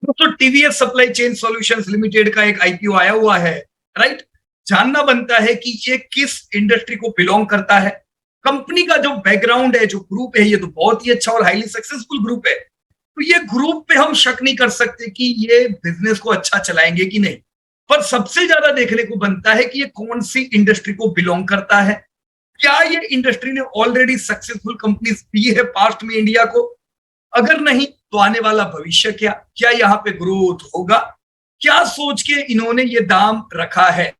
दोस्तों TVS supply chain solutions limited का एक आईपीओ आया हुआ है, राइट। जानना बनता है कि ये किस इंडस्ट्री को बिलोंग करता है। कंपनी का जो बैकग्राउंड है, जो ग्रुप है, ये तो बहुत ही अच्छा और हाईली सक्सेसफुल ग्रुप है। तो ये ग्रुप पे हम शक नहीं कर सकते कि ये बिजनेस को अच्छा चलाएंगे कि नहीं। पर सबसे ज्यादा देखने को बनता है कि ये कौन सी इंडस्ट्री को बिलोंग करता है। क्या ये इंडस्ट्री ने ऑलरेडी सक्सेसफुल कंपनीज दी है पास्ट में इंडिया को? अगर नहीं तो आने वाला भविष्य क्या, क्या यहाँ पे ग्रोथ होगा? क्या सोच के इन्होंने ये दाम रखा है?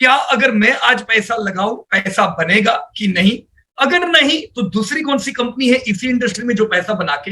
क्या अगर मैं आज पैसा लगाऊं पैसा बनेगा कि नहीं? अगर नहीं तो दूसरी कौन सी कंपनी है इसी इंडस्ट्री में जो पैसा बना के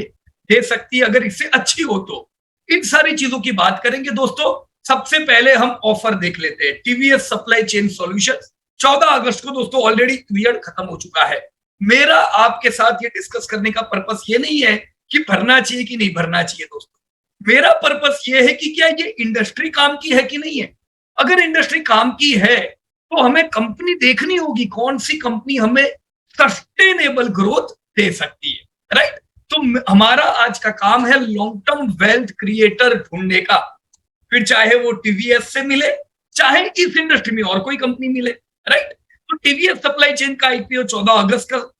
दे सकती है, अगर इससे अच्छी हो तो? इन सारी चीजों की बात करेंगे दोस्तों। सबसे पहले हम ऑफर देख लेते हैं। टीवीएस सप्लाई चेन सॉल्यूशन 14 अगस्त को दोस्तों ऑलरेडी पीरियड खत्म हो चुका है। मेरा आपके साथ ये डिस्कस करने का पर्पस ये नहीं है कि भरना चाहिए कि नहीं भरना चाहिए दोस्तों। मेरा पर्पस ये है कि क्या ये इंडस्ट्री काम की है कि नहीं है। अगर इंडस्ट्री काम की है तो हमें कंपनी देखनी होगी कौन सी कंपनी हमें सस्टेनेबल ग्रोथ दे सकती है, राइट। तो हमारा आज का काम है लॉन्ग टर्म वेल्थ क्रिएटर ढूंढने का। फिर चाहे वो टीवीएस से मिले, चाहे इस इंडस्ट्री में और कोई कंपनी मिले, राइट। तो टीवीएस सप्लाई चेन का आईपीओ 14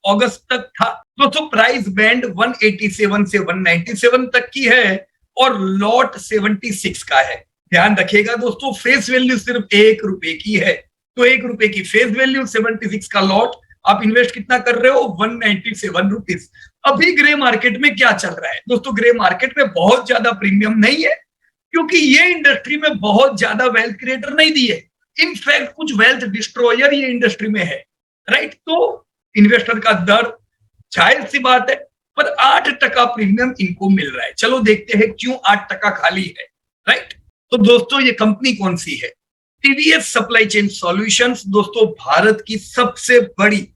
अगस्त तक था दोस्तों। प्राइस बैंड 187 से 197 तक की है और लॉट 76 का है। ध्यान रखिएगा दोस्तों, फेस वैल्यू सिर्फ ₹1 की है। तो ₹1 की फेस वैल्यू, 76 का लॉट। आप इन्वेस्ट कितना कर रहे हो? ₹197। अभी ग्रे मार्केट में क्या चल रहा है दोस्तों? ग्रे मार्केट में बहुत ज्यादा प्रीमियम नहीं है, क्योंकि ये इंडस्ट्री में बहुत ज्यादा वेल्थ क्रिएटर नहीं दिए। इनफैक्ट कुछ वेल्थ डिस्ट्रॉयर ये इंडस्ट्री में है, राइट। तो इन्वेस्टर का दर्द जाहिर सी बात है, पर 8% प्रीमियम इनको मिल रहा है। चलो देखते हैं क्यों 8% खाली है, राइट। तो दोस्तों ये कंपनी कौन सी है? टीवीएस सप्लाई चेन सॉल्यूशंस दोस्तों भारत की सबसे बड़ी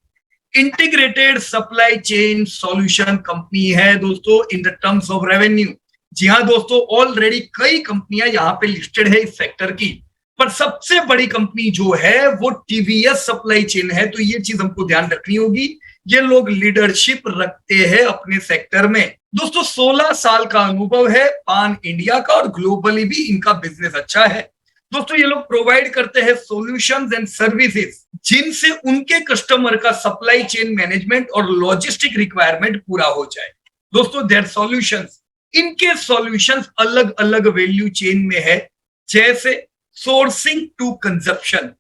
integrated supply chain solution company है दोस्तों in the terms of revenue. जी हाँ दोस्तों, ऑलरेडी कई कंपनियां यहाँ पे लिस्टेड है इस सेक्टर की, पर सबसे बड़ी कंपनी जो है वो टीवीएस सप्लाई चेन है। तो ये चीज हमको ध्यान रखनी होगी। ये लोग लीडरशिप रखते हैं अपने सेक्टर में दोस्तों। 16 साल का अनुभव है पान इंडिया का और ग्लोबली भी इनका बिजनेस अच्छा है दोस्तों। ये लोग प्रोवाइड करते हैं सॉल्यूशंस एंड सर्विसेज जिनसे उनके कस्टमर का सप्लाई चेन मैनेजमेंट और लॉजिस्टिक रिक्वायरमेंट पूरा हो जाए दोस्तों। देयर सॉल्यूशंस, इनके सॉल्यूशंस अलग अलग वैल्यू चेन में है, जैसे sourcing to consumption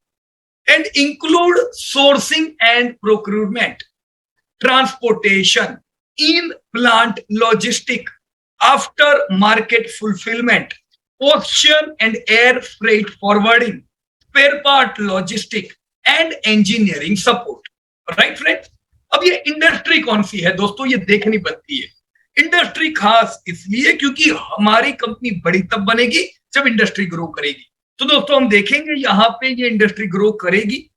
and include sourcing and procurement, transportation, in plant logistic, aftermarket fulfilment, ocean and air freight forwarding, spare part logistic and engineering support, right friends. अब ये industry कौन सी है दोस्तों, ये देखनी बनती है। इंडस्ट्री खास इसलिए क्योंकि हमारी कंपनी बड़ी तब बनेगी जब इंडस्ट्री ग्रो करेगी। तो दोस्तों हम देखेंगे यहाँ पे ये इंडस्ट्री ग्रो करेगी,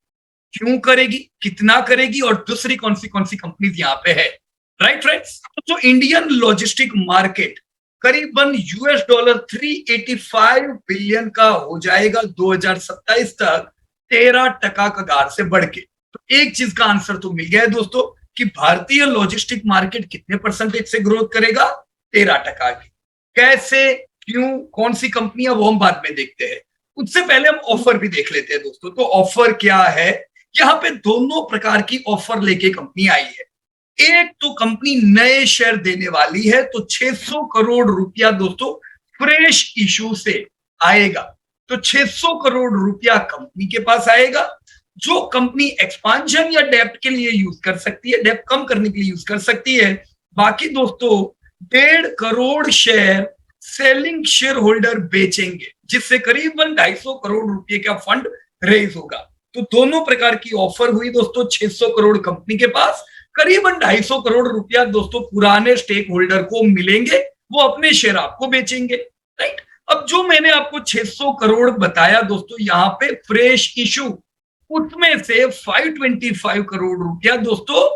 क्यों करेगी, कितना करेगी और दूसरी कौन सी कंपनीज यहाँ पे है, राइट फ्रेंड्स। तो इंडियन लॉजिस्टिक मार्केट करीबन $385 बिलियन का हो जाएगा 2027 तक, 13% कगार से बढ़ के। तो एक चीज का आंसर तो मिल गया है दोस्तों कि भारतीय लॉजिस्टिक मार्केट कितने परसेंटेज से ग्रोथ करेगा? 13% की। कैसे, क्यों, कौन सी कंपनियां, वो हम बाद में देखते हैं। उससे पहले हम ऑफर भी देख लेते हैं दोस्तों। तो ऑफर क्या है? यहाँ पे दोनों प्रकार की ऑफर लेके कंपनी आई है। एक तो कंपनी नए शेयर देने वाली है, तो 600 करोड़ रुपया दोस्तों फ्रेश इशू से आएगा। तो 600 करोड़ रुपया कंपनी के पास आएगा, जो कंपनी एक्सपांशन या डेप्ट के लिए यूज कर सकती है, डेप्ट कम करने के लिए यूज कर सकती है। बाकी दोस्तों 1.5 crore share selling share holder बेचेंगे, जिससे करीबन 250 करोड़ रुपए का फंड रेज होगा। तो दोनों प्रकार की ऑफर हुई दोस्तों। 600 करोड़ कंपनी के पास, करीबन 250 करोड़ रुपया दोस्तों पुराने स्टेक होल्डर को मिलेंगे, वो अपने शेयर आपको बेचेंगे, राइट। अब जो मैंने आपको 600 करोड़ बताया दोस्तों यहाँ पे फ्रेश इशू, उसमें से 525 करोड़ रुपया दोस्तों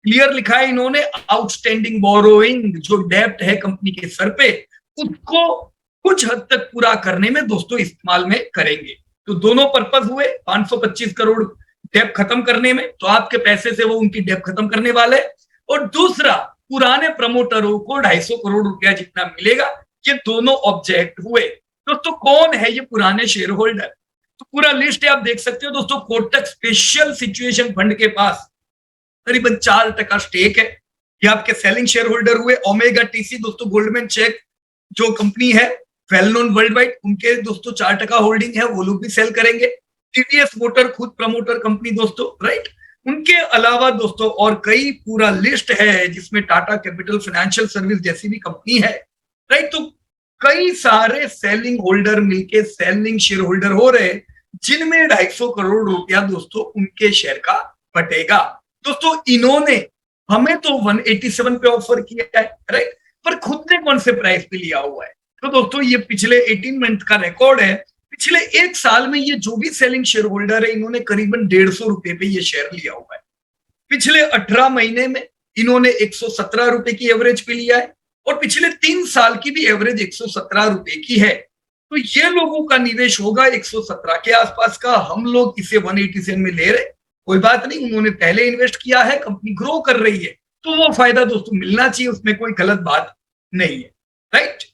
क्लियर लिखा है इन्होंने आउटस्टैंडिंग बोरोइंग, जो डेप्ट है कंपनी के सर पे, उसको कुछ हद तक पूरा करने में दोस्तों इस्तेमाल में करेंगे। तो दोनों पर्पस हुए, 525 करोड़ डेप खत्म करने में, तो आपके पैसे से वो उनकी डेप खत्म करने वाले, और दूसरा पुराने प्रमोटरों को 250 करोड़ रुपया जितना मिलेगा ये दोनों ऑब्जेक्ट हुए। दोस्तों कौन है ये पुराने शेयर होल्डर? तो पूरा लिस्ट है, आप देख सकते हो दोस्तों। कोटक स्पेशल सिचुएशन फंड के पास करीबन 4% स्टेक है, ये आपके सेलिंग शेयर होल्डर हुए। ओमेगा टीसी दोस्तों गोल्डमैन चेक जो कंपनी है वेल नोन वर्ल्ड वाइड, उनके दोस्तों 4% होल्डिंग है, वो लोग भी सेल करेंगे। टीवीएस मोटर खुद प्रमोटर कंपनी दोस्तों, राइट। उनके अलावा दोस्तों और कई पूरा लिस्ट है जिसमें टाटा कैपिटल फाइनेंशियल सर्विस जैसी भी कंपनी है, राइट। तो कई सारे सेलिंग होल्डर मिलके सेलिंग शेयर होल्डर हो रहे, जिनमें 250 करोड़ रुपया दोस्तों उनके शेयर का बटेगा। दोस्तों इन्होंने हमें तो 187 पे ऑफर किया है, राइट, पर खुद ने कौन से प्राइस पे लिया हुआ है? तो दोस्तों ये पिछले 18 मंथ का रिकॉर्ड है। पिछले एक साल में ये जो भी सेलिंग शेयर होल्डर है, इन्होंने करीबन 150 रुपए पे ये शेयर लिया हुआ है। पिछले 18 महीने में इन्होंने 117 रुपए की एवरेज पे लिया है, और पिछले 3 साल की भी एवरेज 117 रुपए की है। तो ये लोगों का निवेश होगा 117 के आसपास का, हम लोग इसे 187 में ले रहे। कोई बात नहीं, उन्होंने पहले इन्वेस्ट किया है, कंपनी ग्रो कर रही है, तो वो फायदा दोस्तों मिलना चाहिए, उसमें कोई गलत बात नहीं है, राइट।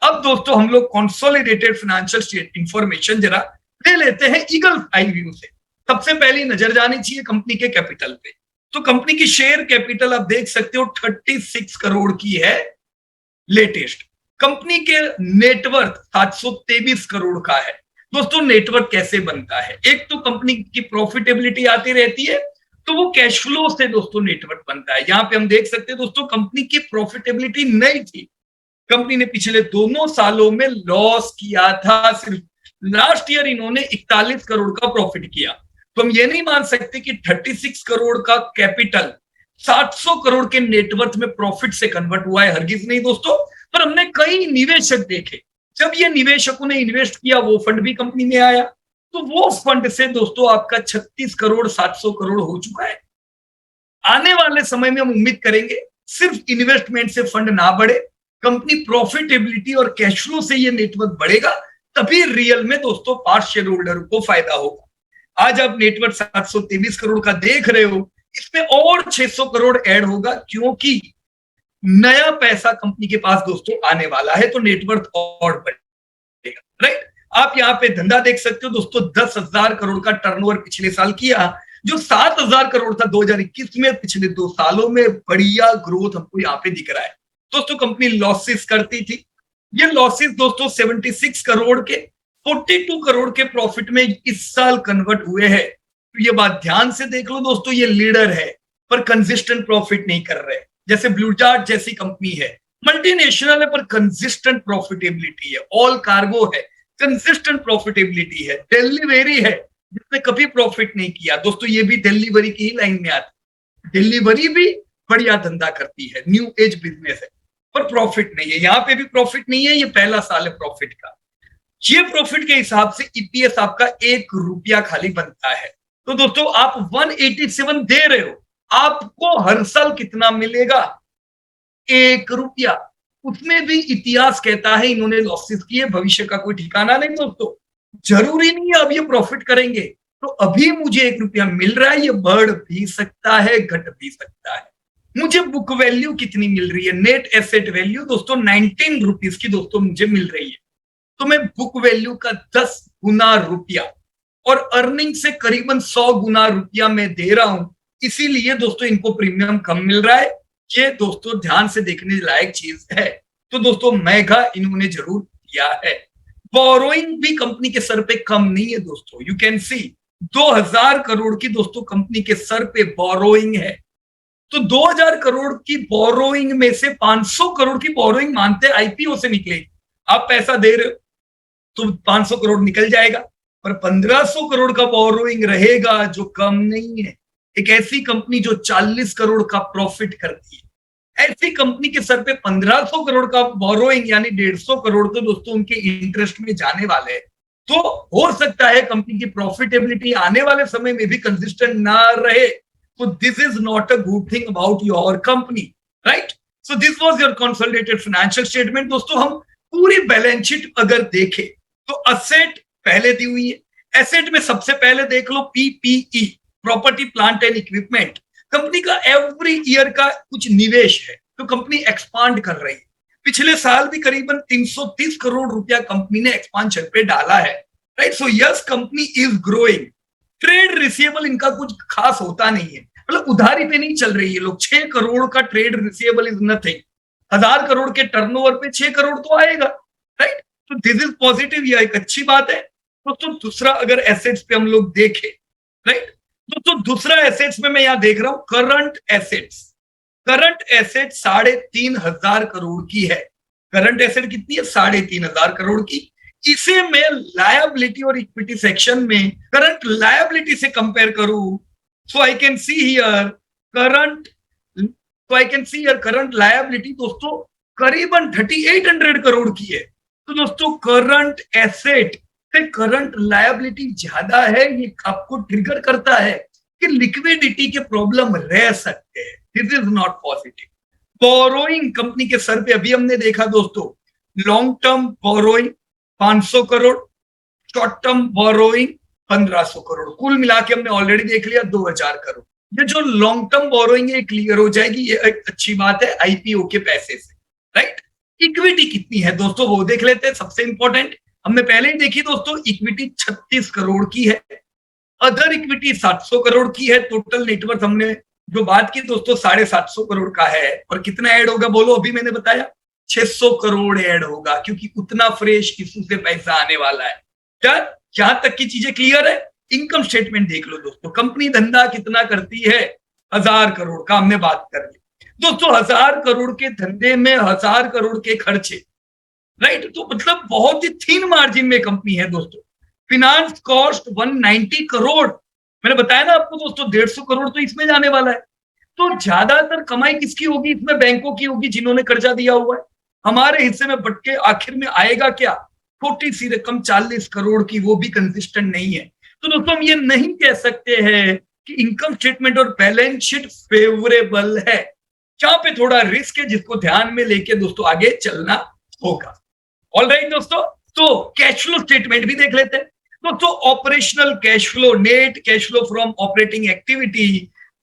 अब दोस्तों हम लोग कंसोलिडेटेड फाइनेंशियल स्टेट इंफॉर्मेशन जरा ले लेते हैं ईगल आई व्यू से। सबसे पहले नजर जानी चाहिए कंपनी के कैपिटल पे। तो कंपनी की शेयर कैपिटल आप देख सकते हो 36 करोड़ की है लेटेस्ट। कंपनी के नेटवर्थ 723 करोड़ का है। दोस्तों नेटवर्क कैसे बनता है? एक तो कंपनी की प्रॉफिटेबिलिटी आती रहती है, तो वो कैश फ्लो से दोस्तों नेटवर्क बनता है। यहां पे हम देख सकते हैं दोस्तों कंपनी की प्रॉफिटेबिलिटी नहीं थी, कंपनी ने पिछले दोनों सालों में लॉस किया था। सिर्फ लास्ट ईयर इन्होंने 41 करोड़ का प्रॉफिट किया। तो हम ये नहीं मान सकते कि 36 करोड़ का कैपिटल 700 करोड़ के नेटवर्थ में प्रॉफिट से कन्वर्ट हुआ है, हरगिज नहीं दोस्तों। पर हमने कई निवेशक देखे, जब ये निवेशकों ने इन्वेस्ट किया वो फंड भी कंपनी में आया, तो वो फंड से दोस्तों आपका 36 करोड़ 700 करोड़ हो चुका है। आने वाले समय में हम उम्मीद करेंगे सिर्फ इन्वेस्टमेंट से फंड ना बढ़े, कंपनी प्रॉफिटेबिलिटी और कैश फ्लो से ये नेटवर्क बढ़ेगा, तभी रियल में दोस्तों पार्ट शेयर होल्डर को फायदा होगा। आज आप नेटवर्क 723 करोड़ का देख रहे हो, इसमें और 600 करोड़ ऐड होगा, क्योंकि नया पैसा कंपनी के पास दोस्तों आने वाला है, तो नेटवर्क और बढ़ेगा, राइट। आप यहाँ पे धंधा देख सकते हो दोस्तों, 10,000 करोड़ का टर्नओवर पिछले साल किया, जो 7,000 करोड़ था 2021 में। पिछले 2 सालों में बढ़िया ग्रोथ हमको यहाँ पे दिख रहा है। दोस्तों कंपनी लॉसेस करती थी, ये लॉसेस दोस्तों 76 करोड़ के 42 करोड़ के प्रॉफिट में इस साल कन्वर्ट हुए हैं। तो ये बात ध्यान से देख लो दोस्तों, ये लीडर है पर कंसिस्टेंट प्रॉफिट नहीं कर रहे। जैसे ब्लू चार्ट जैसी कंपनी है, मल्टीनेशनल है पर कंसिस्टेंट प्रॉफिटेबिलिटी है। ऑल कार्गो है, कंसिस्टेंट प्रॉफिटेबिलिटी है। डिलीवरी है जिसने कभी प्रॉफिट नहीं किया दोस्तों, ये भी डिलीवरी की ही लाइन में आती। डिलीवरी भी बढ़िया धंधा करती है, न्यू एज बिजनेस है, पर प्रॉफिट नहीं है। यहां पे भी प्रॉफिट नहीं है, ये पहला साल है प्रॉफिट का। ये प्रॉफिट के हिसाब से ईपीएस आपका 1 रुपया खाली बनता है। तो दोस्तों आप 187 दे रहे हो, आपको हर साल कितना मिलेगा? 1 रुपया। उसमें भी इतिहास कहता है इन्होंने लॉसेस किए, भविष्य का कोई ठिकाना नहीं दोस्तों। जरूरी नहीं है अब ये प्रॉफिट करेंगे, तो अभी मुझे 1 रुपया मिल रहा है, ये बढ़ भी सकता है, घट भी सकता है। मुझे बुक वैल्यू कितनी मिल रही है? नेट एसेट वैल्यू दोस्तों 19 रुपीज की दोस्तों मुझे मिल रही है। तो मैं बुक वैल्यू का 10 गुना रुपया और अर्निंग से करीबन 100 गुना रुपया मैं दे रहा हूं, इसीलिए दोस्तों इनको प्रीमियम कम मिल रहा है। ये दोस्तों ध्यान से देखने लायक चीज है। तो दोस्तों महंगा इन्होंने जरूर किया है। बोरोइंग भी कंपनी के सर पे कम नहीं है दोस्तों, यू कैन सी 2000 करोड़ की दोस्तों कंपनी के सर पे बोरोइंग है। तो 2000 करोड़ की बोरोइंग में से 500 करोड़ की बोरोइंग मानते आईपीओ से निकलेगी। आप पैसा दे रहे हो तो 500 करोड़ निकल जाएगा, पर 1500 करोड़ का बोरोइंग रहेगा, जो कम नहीं है। एक ऐसी कंपनी जो 40 करोड़ का प्रॉफिट करती है, ऐसी कंपनी के सर पे 1500 करोड़ का बोरोइंग यानी 150 करोड़ तो दोस्तों उनके इंटरेस्ट में जाने वाले हैं। तो हो सकता है कंपनी की प्रॉफिटेबिलिटी आने वाले समय में भी कंसिस्टेंट ना रहे। So this is not a good thing about your company, right? So this was your consolidated financial statement। दोस्तों हम पूरी बैलेंस शीट अगर देखें तो असेट पहले दी हुई है। एसेट में सबसे पहले देख लो PPE, property plant and equipment. Company का एवरी ईयर का कुछ निवेश है, तो कंपनी एक्सपांड कर रही है। पिछले साल भी करीबन 330 करोड़ रुपया कंपनी ने एक्सपांशन पे डाला है, right. So yes, company is growing. Trade receivable इनका कुछ खास होता नहीं है, मतलब उधारी पे नहीं चल रही है लोग। 6 करोड़ का trade receivable is nothing. 1000 crore के टर्नओवर पे 6 करोड़ तो आएगा, राइट। तो दिस इज पॉजिटिव, यह एक अच्छी बात है। तो दूसरा अगर एसेट्स पे हम लोग देखें, राइट, तो दूसरा एसेट्स में मैं यहां देख रहा हूं current assets. Current asset 3,500 crore की है। करंट एसेट कितनी है? 3,500 करोड़ की। इसे मैं लायबिलिटी और इक्विटी सेक्शन में करंट लायबिलिटी से कंपेयर करूं, so I can see here current liability दोस्तों करीबन 3,800 करोड़ की है। तो दोस्तों करंट एसेट से करंट लायबिलिटी ज्यादा है, ये आपको ट्रिगर करता है कि लिक्विडिटी के प्रॉब्लम रह सकते हैं। This is not positive. Borrowing company के सर पे अभी हमने देखा दोस्तों, long term borrowing 500 crore, short term borrowing 1,500 crore, कुल मिला के हमने ऑलरेडी देख लिया 2,000 करोड़। ये जो लॉन्ग टर्म बोरोइंग है क्लियर हो जाएगी, ये एक अच्छी बात है आईपीओ के पैसे से, राइट। इक्विटी कितनी है दोस्तों वो देख लेते हैं, सबसे इंपॉर्टेंट। हमने पहले ही देखी दोस्तों, इक्विटी 36 करोड़ की है, अदर इक्विटी 700 करोड़ की है। टोटल नेटवर्थ हमने जो बात की दोस्तों 750 करोड़ का है। और कितना ऐड होगा बोलो? अभी मैंने बताया 600 करोड़ ऐड होगा, क्योंकि उतना फ्रेश इशू से पैसा आने वाला है। क्या यहां तक की चीजें क्लियर है? इनकम स्टेटमेंट देख लो दोस्तों, कंपनी धंधा कितना करती है? 1000 करोड़ का हमने बात कर ली दोस्तों। 1000 करोड़ के धंधे में 1000 करोड़ के खर्चे, राइट। तो मतलब बहुत ही थीन मार्जिन में कंपनी है दोस्तों। फिनांस कॉस्ट 190 करोड़, मैंने बताया ना आपको दोस्तों 150 करोड़ तो इसमें जाने वाला है। तो ज्यादातर कमाई किसकी होगी इसमें? बैंकों की होगी, जिन्होंने कर्जा दिया हुआ है। हमारे हिस्से में बट के आखिर में आएगा क्या? छोटी सी रकम 40 करोड़ की, वो भी कंसिस्टेंट नहीं है। तो दोस्तों हम ये नहीं कह सकते हैं कि इनकम स्टेटमेंट और बैलेंस शीट फेवरेबल है। जहां पे थोड़ा रिस्क है, जिसको ध्यान में लेके दोस्तों आगे चलना होगा। ऑलराइट दोस्तों, तो कैश फ्लो स्टेटमेंट भी देख लेते हैं दोस्तों। Operational cash flow, net cash flow from operating activity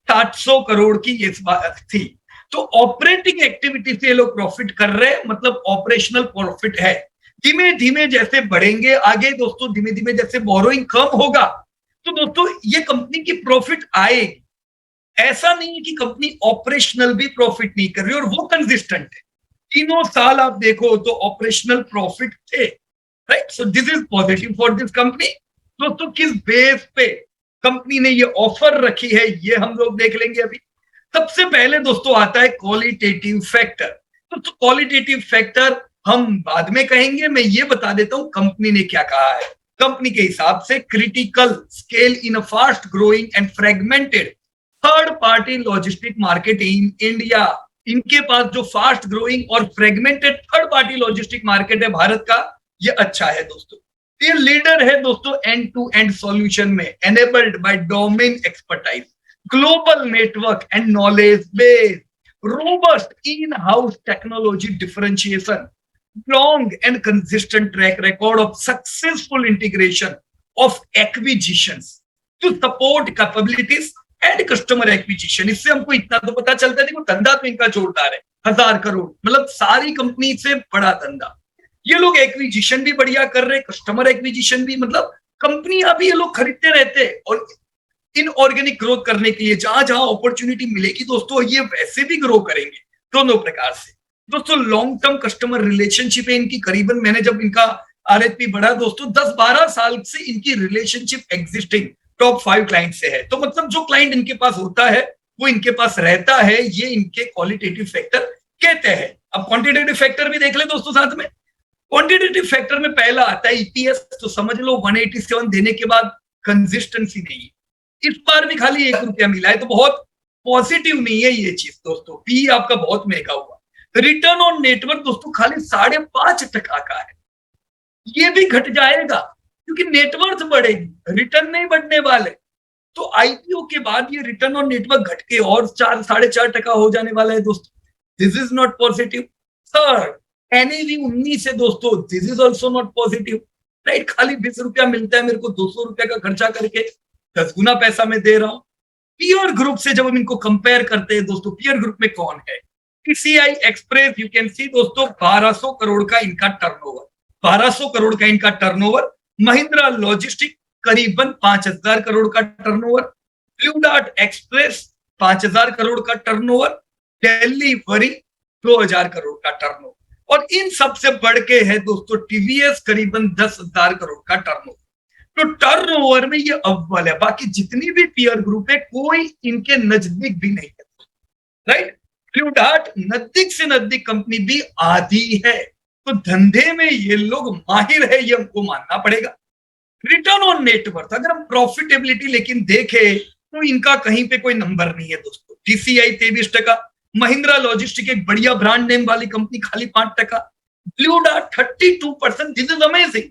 700 crore की ये बात थी। तो ऑपरेटिंग एक्टिविटी से ये लोग प्रॉफिट कर रहे हैं, मतलब ऑपरेशनल प्रॉफिट है। धीमे धीमे जैसे बढ़ेंगे आगे दोस्तों, धीमे धीमे जैसे बोरोइंग कम होगा, तो दोस्तों ये कंपनी की प्रॉफिट आएगी। ऐसा नहीं है कि कंपनी ऑपरेशनल भी प्रॉफिट नहीं कर रही, और वो कंसिस्टेंट है। तीनों साल आप देखो तो ऑपरेशनल प्रॉफिट थे, right. So this is positive for this company. दोस्तों किस बेस पे कंपनी ने ये ऑफर रखी है, ये हम लोग देख लेंगे अभी। सबसे पहले दोस्तों आता है क्वालिटेटिव फैक्टर। तो क्वालिटेटिव फैक्टर हम बाद में कहेंगे, मैं ये बता देता हूं कंपनी ने क्या कहा है। कंपनी के हिसाब से critical scale in a fast growing and fragmented third party logistic market in India. इनके पास जो फास्ट ग्रोइंग और fragmented third party logistic market है भारत का, ये अच्छा है दोस्तों। ये लीडर है दोस्तों एंड टू एंड सॉल्यूशन में, enabled by domain expertise, global network and knowledge base, robust in house technology differentiation, long and consistent track record of successful integration of acquisitions to support capabilities and customer acquisition. इससे हमको इतना तो पता चलता है, देखो धंधा तो इनका जोरदार है, 1000 करोड़ मतलब सारी कंपनी से बड़ा धंधा। ये लोग एक्विजिशन भी बढ़िया कर रहे, कस्टमर एक्विजिशन भी, मतलब कंपनी अभी ये लोग खरीदते रहते हैं। और इनऑर्गेनिक ग्रोथ करने के लिए जहां जहां अपॉर्चुनिटी मिलेगी दोस्तों, ये वैसे भी ग्रो करेंगे दोनों प्रकार से। दोस्तों लॉन्ग टर्म कस्टमर रिलेशनशिप है इनकी, करीबन मैंने जब इनका आरएचपी बढ़ा दोस्तों 10-12 साल से इनकी रिलेशनशिप एग्जिस्टिंग टॉप 5 क्लाइंट से है। तो मतलब जो क्लाइंट इनके पास होता है वो इनके पास रहता है, ये इनके क्वालिटेटिव फैक्टर कहते हैं। अब क्वांटिटेटिव फैक्टर भी देख ले दोस्तों साथ में। क्वांटिटेटिव फैक्टर में पहला आता है ईपीएस। तो समझ लो 187 देने के बाद कंसिस्टेंसी नहीं है, इस बार भी खाली 1 रुपया मिला है, तो बहुत पॉजिटिव नहीं है ये चीज दोस्तों। पी आपका बहुत महंगा हुआ। रिटर्न ऑन नेटवर्क दोस्तों खाली 5.5% का है, ये भी घट जाएगा क्योंकि नेटवर्थ बढ़ेगी, रिटर्न नहीं बढ़ने वाले। तो आईपीओ के बाद ये रिटर्न ऑन नेटवर्क घट के और 4-4.5% हो जाने वाला है दोस्तों। This is not positive. Third, NAV 19 है दोस्तों, this is also not positive, right. खाली 20 रुपया मिलता है मेरे को, 200 रुपया का खर्चा करके 10 गुना पैसा मैं दे रहा हूं। पीयर ग्रुप से जब हम इनको कंपेयर करते हैं दोस्तों, पीयर ग्रुप में कौन है? टीसीआई एक्सप्रेस यू कैन सी दोस्तों 1200 करोड़ का इनका टर्नओवर, 1200 करोड़ का इनका टर्नओवर। महिंद्रा लॉजिस्टिक करीबन 5000 करोड़ का turnover. Blue dart express 5000 crore का टर्नओवर। डिलीवरी 2000 करोड़ का टर्नओवर। और इन सबसे बढ़ के है दोस्तों टीवीएस करीबन 10,000 करोड़ का टर्नओवर। तो टर्नओवर में ये अव्वल है, बाकी जितनी भी पीयर ग्रुप है कोई इनके नजदीक भी नहीं है, राइट। ब्लू डार्ट नजदीक से नजदीक कंपनी भी आधी है, तो धंधे में ये लोग माहिर है, ये हमको मानना पड़ेगा। रिटर्न ऑन नेटवर्थ, अगर हम प्रॉफिटेबिलिटी लेकिन देखें तो इनका कहीं पे कोई नंबर नहीं है दोस्तों। टीसीआई 23%, महिंद्रा लॉजिस्टिक एक बढ़िया ब्रांड नेम वाली कंपनी खाली 5%, blue dart 32%, this is amazing,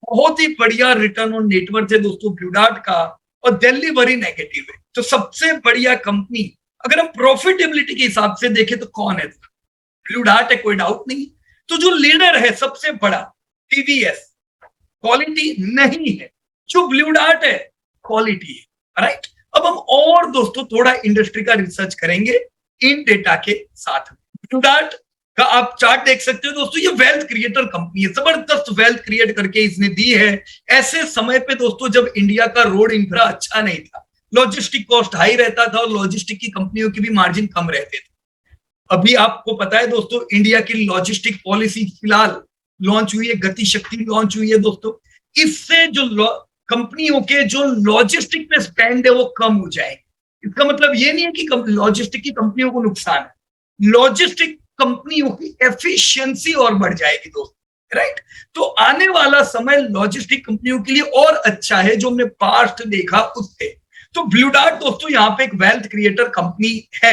बहुत ही बढ़िया रिटर्न ऑन नेटवर्थ है दोस्तों ब्लू डार्ट का। और डिलीवरी नेगेटिव है, तो सबसे बढ़िया कंपनी अगर हम प्रॉफिटेबिलिटी के हिसाब से देखें तो कौन है? ब्लू डार्ट है, कोई डाउट नहीं। तो जो लीडर है सबसे बड़ा टीवीएस, क्वालिटी नहीं है, जो ब्लू डार्ट है क्वालिटी है, राइट। अब हम और दोस्तों थोड़ा इंडस्ट्री का रिसर्च करेंगे इन डेटा के साथ। ब्लू डार्ट का आप चार्ट देख सकते हो दोस्तों, ये वेल्थ क्रिएटर कंपनी है, जबरदस्त वेल्थ क्रिएट करके इसने दी है ऐसे समय पे दोस्तों जब इंडिया का रोड इंफ्रा अच्छा नहीं था, लॉजिस्टिक कॉस्ट हाई रहता था और लॉजिस्टिक की कंपनियों की भी मार्जिन कम रहते थे। अभी आपको पता है दोस्तों इंडिया की लॉजिस्टिक पॉलिसी फिलहाल लॉन्च हुई है, गति शक्ति लॉन्च हुई है दोस्तों। इससे जो कंपनियों के जो लॉजिस्टिक पे स्पेंड है वो कम हो जाएंगे। इसका मतलब ये नहीं है कि लॉजिस्टिक की कंपनियों को नुकसान है, लॉजिस्टिक कंपनियों की एफिशिएंसी और बढ़ जाएगी दोस्तों, राइट। तो आने वाला समय लॉजिस्टिक कंपनियों के लिए और अच्छा है जो हमने पास्ट देखा उससे। तो ब्लू डार्ट दोस्तों यहाँ पे एक वेल्थ क्रिएटर कंपनी है,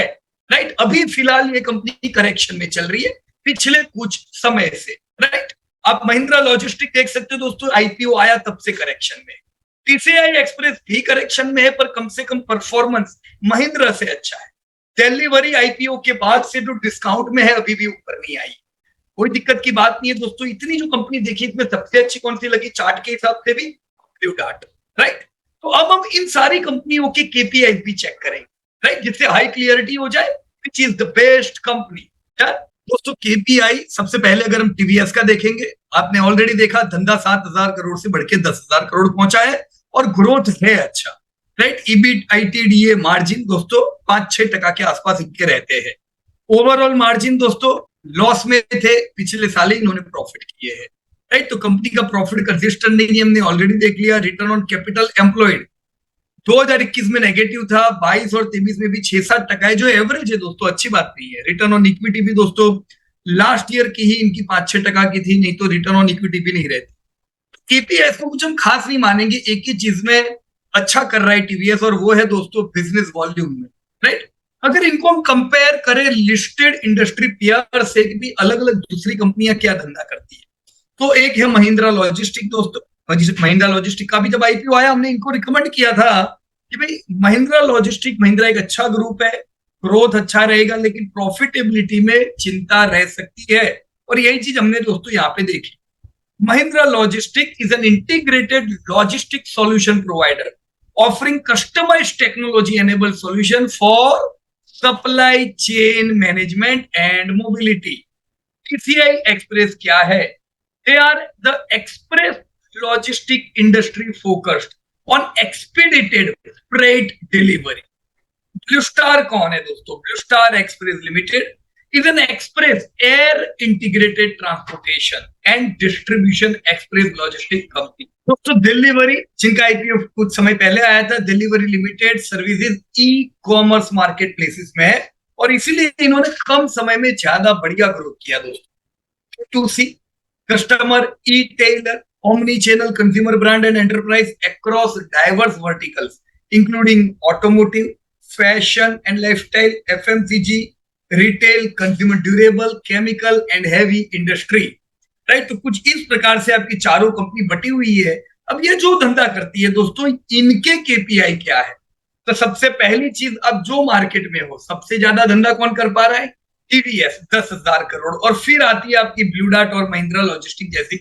राइट। अभी फिलहाल ये कंपनी करेक्शन में चल रही है पिछले कुछ समय से, राइट। आप महिंद्रा लॉजिस्टिक देख सकते हो दोस्तों, आईपीओ आया तब से करेक्शन में। टीसीआई एक्सप्रेस भी करेक्शन में है पर कम से कम परफॉर्मेंस महिंद्रा से अच्छा है। डिलीवरी आईपीओ के बाद से जो डिस्काउंट में है अभी भी ऊपर नहीं आई, कोई दिक्कत की बात नहीं है दोस्तों। इतनी जो कंपनी देखी इसमें सबसे अच्छी कौन सी लगी चार्ट के हिसाब से भी? Blue Dart, right. तो अब हम इन सारी कंपनियों के केपीआई भी चेक करेंगे, राइट, जिससे हाई क्लियरिटी हो जाए which is the best company. दोस्तों केपीआई सबसे पहले अगर हम टीवीएस का देखेंगे, आपने ऑलरेडी देखा धंधा 7,000 करोड़ से बढ़ के 10,000 करोड़ पहुंचा है और ग्रोथ है अच्छा, राइट। ईबीट आईटीडीए मार्जिन दोस्तों 5-6% के आसपास इनके रहते हैं। ओवरऑल मार्जिन दोस्तों लॉस में थे, पिछले साल ही इन्होंने प्रॉफिट किए हैं, राइट। तो कंपनी का प्रॉफिट कंसिस्टेंट नहीं हमने ऑलरेडी देख लिया। रिटर्न ऑन कैपिटल एम्प्लॉयड 2021 में नेगेटिव था, 22 और 23 में भी 6-7% है, जो एवरेज है दोस्तों, अच्छी बात नहीं है। रिटर्न ऑन इक्विटी भी दोस्तों लास्ट ईयर की ही इनकी 5-6% की थी, नहीं तो रिटर्न ऑन इक्विटी भी नहीं रहती। केपीएस को कुछ हम खास नहीं मानेंगे, एक ही चीज में अच्छा कर रहा है टीवीएस और वो है दोस्तों बिजनेस वॉल्यूम में, राइट। अगर इनको हम कंपेयर करें लिस्टेड इंडस्ट्री पीयर से भी अलग अलग दूसरी कंपनियां क्या धंधा करती है, तो एक है महिंद्रा लॉजिस्टिक दोस्तों। महिंद्रा लॉजिस्टिक का भी जब आईपीओ आया हमने इनको रिकमेंड किया था कि भाई महिंद्रा लॉजिस्टिक, महिंद्रा एक अच्छा ग्रुप है, ग्रोथ अच्छा रहेगा, लेकिन प्रॉफिटेबिलिटी में चिंता रह सकती है। और यही चीज हमने दोस्तों यहाँ पे देखी। Mahindra logistic is an integrated logistic solution provider offering customised technology enabled solution for supply chain management and mobility. TCI express क्या है? They are the express logistic industry focused on expedited freight delivery. Blue Star कौन है दोस्तों? Blue Star Express Limited is an express air integrated transportation and distribution express logistic company. दोस्तों delivery जिनका IPO कुछ समय पहले आया था, delivery limited services e commerce market places में है और इसीलिए इन्होंने कम समय में ज्यादा बढ़िया ग्रोथ किया दोस्तों। 2C customer e-tailer, omni-channel consumer brand and enterprise across diverse verticals, including automotive, fashion and lifestyle, FMCG, retail, consumer durable, chemical and heavy industry, right? तो कुछ इस प्रकार से आपकी चारों कंपनी बटी हुई है। अब ये जो धंधा करती है दोस्तों, इनके केपीआई क्या है? तो सबसे पहली चीज, अब जो मार्केट में हो सबसे ज्यादा धंधा कौन कर पा रहा है? टीवीएस 10,000 करोड़, और फिर आती है आपकी ब्लू डार्ट और महिंद्रा लॉजिस्टिक जैसी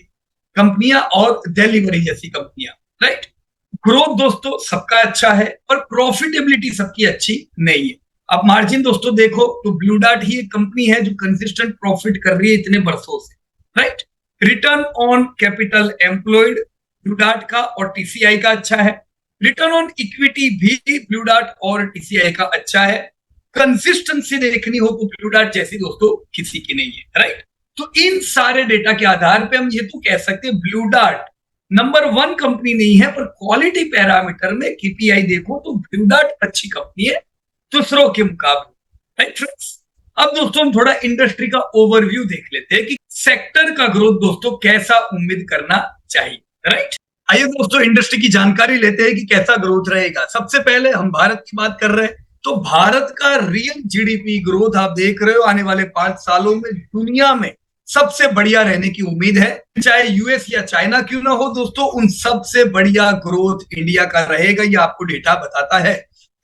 कंपनियां और डिलीवरी जैसी कंपनियां, राइट। ग्रोथ दोस्तों सबका अच्छा है और प्रॉफिटेबिलिटी सबकी अच्छी नहीं है। आप मार्जिन दोस्तों देखो तो ब्लू डार्ट ही एक कंपनी है जो कंसिस्टेंट प्रॉफिट कर रही है इतने वर्षों से, right. Return on capital employed blue dart का और टीसीआई का अच्छा है। रिटर्न ऑन इक्विटी भी ब्लू डार्ट और टीसीआई का अच्छा है। कंसिस्टेंसी देखनी हो तो ब्लू डार्ट जैसी दोस्तों किसी की नहीं है, राइट। तो इन सारे डेटा के आधार पे हम ये तो कह सकते हैं ब्लू डार्ट नंबर 1 कंपनी नहीं है, पर क्वालिटी पैरामीटर में केपीआई देखो तो ब्लू डार्ट अच्छी कंपनी है दूसरों के मुकाबले, राइट फ्रेंड्स। अब दोस्तों हम थोड़ा इंडस्ट्री का ओवरव्यू देख लेते हैं कि सेक्टर का ग्रोथ दोस्तों कैसा उम्मीद करना चाहिए, राइट। आइए दोस्तों इंडस्ट्री की जानकारी लेते हैं कि कैसा ग्रोथ रहेगा। सबसे पहले हम भारत की बात कर रहे हैं तो भारत का रियल जीडीपी ग्रोथ आप देख रहे हो आने वाले 5 सालों में दुनिया में सबसे बढ़िया रहने की उम्मीद है। चाहे यूएस या चाइना क्यों ना हो दोस्तों, उन सबसे बढ़िया ग्रोथ इंडिया का रहेगा, ये आपको डेटा बताता है।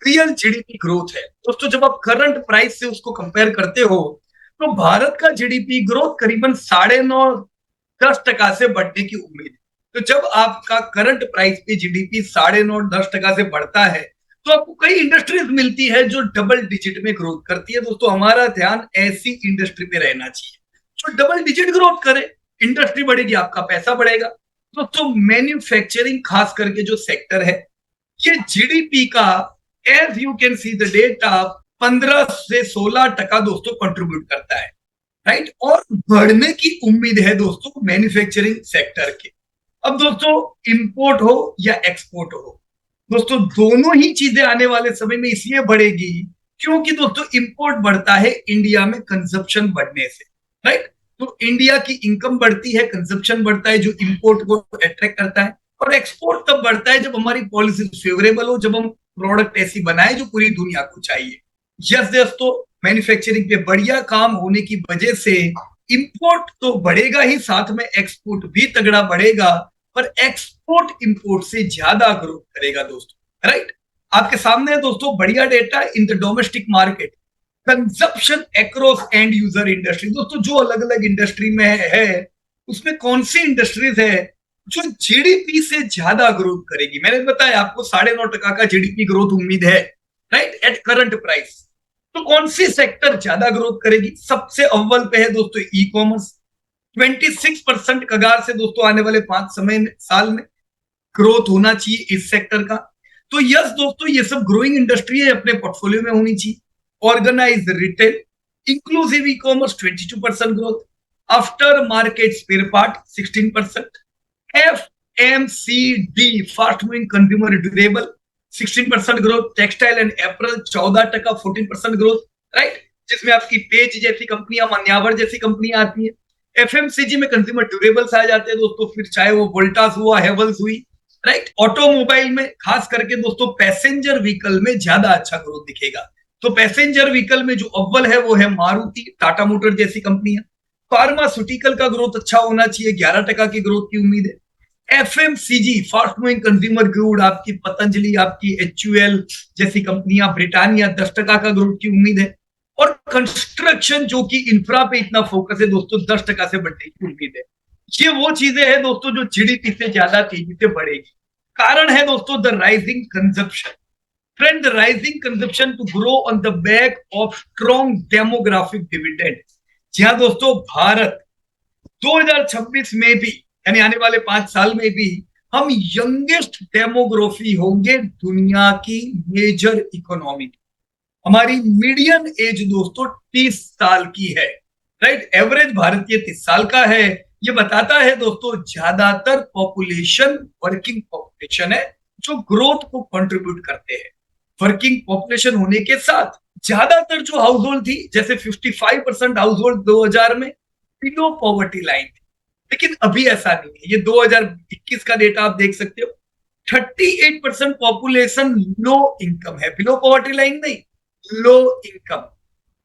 रियल जीडीपी ग्रोथ है दोस्तों, जब आप करंट प्राइस से उसको कंपेयर करते हो तो भारत का जीडीपी ग्रोथ करीबन 9.5-10% से बढ़ने की उम्मीद है। तो जब आपका करंट प्राइस पे जीडीपी 9.5-10% से बढ़ता है तो आपको कई इंडस्ट्रीज मिलती है जो डबल डिजिट में ग्रोथ करती है। दोस्तों हमारा ध्यान ऐसी इंडस्ट्री पे रहना चाहिए जो डबल डिजिट ग्रोथ करे। इंडस्ट्री बढ़ेगी, आपका पैसा बढ़ेगा। दोस्तों मैन्युफैक्चरिंग खास करके जो सेक्टर है ये जीडीपी का as you can see the data 15 से 16% दोस्तों कंट्रीब्यूट करता है, राइट। और बढ़ने की उम्मीद है दोस्तों मैन्युफैक्चरिंग सेक्टर के। अब दोस्तों इंपोर्ट हो या एक्सपोर्ट हो दोस्तों, दोनों ही चीजें आने वाले समय में इसलिए बढ़ेगी क्योंकि दोस्तों इंपोर्ट बढ़ता है इंडिया में कंजप्शन बढ़ने से, राइट। तो इंडिया की इनकम बढ़ती है, कंजप्शन बढ़ता है जो इंपोर्ट को अट्रैक्ट करता है। और एक्सपोर्ट तब बढ़ता है जब हमारी पॉलिसी फेवरेबल हो, जब हम प्रोडक्ट ऐसी बनाए जो पूरी दुनिया को चाहिए। यस दोस्तों मैन्युफैक्चरिंग पे बढ़िया काम होने की वजह से इंपोर्ट तो बढ़ेगा ही, साथ में एक्सपोर्ट भी तगड़ा बढ़ेगा, पर एक्सपोर्ट इंपोर्ट से ज्यादा ग्रोथ करेगा दोस्तों, राइट। आपके सामने है दोस्तों बढ़िया data in the domestic market consumption across and user industry. दोस्तों जो अलग अलग इंडस्ट्री में है उसमें कौन सी इंडस्ट्रीज है जो जीडीपी से ज्यादा ग्रोथ करेगी। मैंने बताया आपको 9.5% का जीडीपी ग्रोथ उम्मीद है, राइट, एट करंट प्राइस। तो कौन सी सेक्टर ज्यादा ग्रोथ करेगी? सबसे अव्वल पे है दोस्तों ई कॉमर्स, 26% कगार से दोस्तों आने वाले 5 साल में ग्रोथ होना चाहिए इस सेक्टर का। तो यस दोस्तों ये सब ग्रोइंग इंडस्ट्री है, अपने पोर्टफोलियो में होनी चाहिए। Organise retail inclusive e commerce 22% growth, aftermarket spare part 16%, FMCD fast moving consumer durable 16% growth, textile and apparel 14% 14% growth, right, जिसमें आपकी पेज जैसी कंपनियां, मान्यावर जैसी कंपनियां आती है। एफएमसीजी में कंज्यूमर ड्यूरेबल्स आ जाते हैं दोस्तों, फिर चाहे वो वोल्टास हुआ, हेवल्स हुई, राइट। ऑटोमोबाइल में खास करके दोस्तों पैसेंजर व्हीकल में ज्यादा अच्छा ग्रोथ दिखेगा। तो पैसेंजर व्हीकल में जो अव्वल है वो है मारुति, टाटा मोटर जैसी कंपनियां। फार्मास्यूटिकल का ग्रोथ अच्छा होना चाहिए, 11% की ग्रोथ की उम्मीद है। FMCG fast moving consumer good, आपकी पतंजलि, आपकी एचयूएल जैसी कंपनियां, ब्रिटानिया 10% का ग्रोथ की उम्मीद है। और कंस्ट्रक्शन जो कि इंफ्रा पे इतना फोकस है दोस्तों 10% से बढ़ने की उम्मीद है। ये वो चीजें हैं दोस्तों जो जीडीपी से ज्यादा तेजी से बढ़ेगी। कारण है दोस्तों the rising consumption. Friend, the rising consumption to grow on the back of strong demographic dividend. जी हाँ दोस्तों, भारत 2026 में भी यानी आने वाले 5 साल में भी हम यंगेस्ट डेमोग्राफी होंगे दुनिया की मेजर इकोनॉमी। हमारी मीडियन एज दोस्तों 30 साल की है, राइट। एवरेज भारतीय 30 साल का है। ये बताता है दोस्तों ज्यादातर पॉपुलेशन वर्किंग पॉपुलेशन है जो ग्रोथ को कंट्रीब्यूट करते हैं। वर्किंग पॉपुलेशन होने के साथ ज्यादातर जो हाउस होल्ड थी, जैसे 55% हाउस होल्ड 2000 में बिलो पॉवर्टी लाइन थी, लेकिन अभी ऐसा नहीं है। ये 2021 का डेटा आप देख सकते हो, 38% पॉपुलेशन लो इनकम है, बिलो पॉवर्टी लाइन नहीं, लो इनकम।